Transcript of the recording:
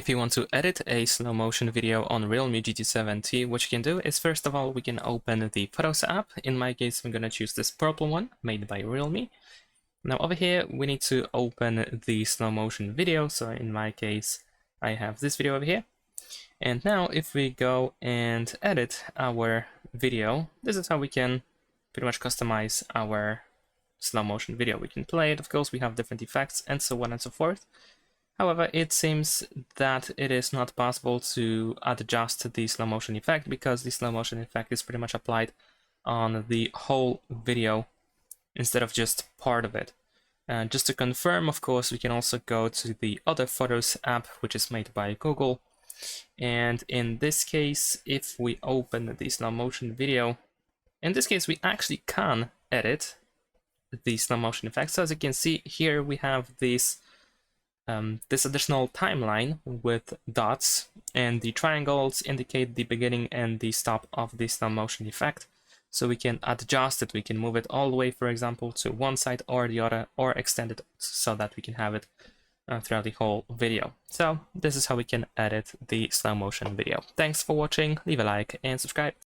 If you want to edit a slow motion video on Realme GT 7T, what you can do is, first of all, we can open the Photos app. In my case, I'm going to choose this purple one made by Realme. Now over here, we need to open the slow motion video. So in my case, I have this video over here. And now if we go and edit our video, this is how we can pretty much customize our slow motion video. We can play it, of course, we have different effects and so on and so forth. However, it seems that it is not possible to adjust the slow motion effect because the slow motion effect is pretty much applied on the whole video instead of just part of it. Just to confirm, of course, we can also go to the other Photos app, which is made by Google. And in this case, if we open the slow motion video, in this case, we actually can edit the slow motion effect. So as you can see here, we have this additional timeline with dots, and the triangles indicate the beginning and the stop of the slow motion effect. So we can adjust it, we can move it all the way, for example, to one side or the other, or extend it so that we can have it throughout the whole video. So this is how we can edit the slow motion video. Thanks for watching, leave a like and subscribe.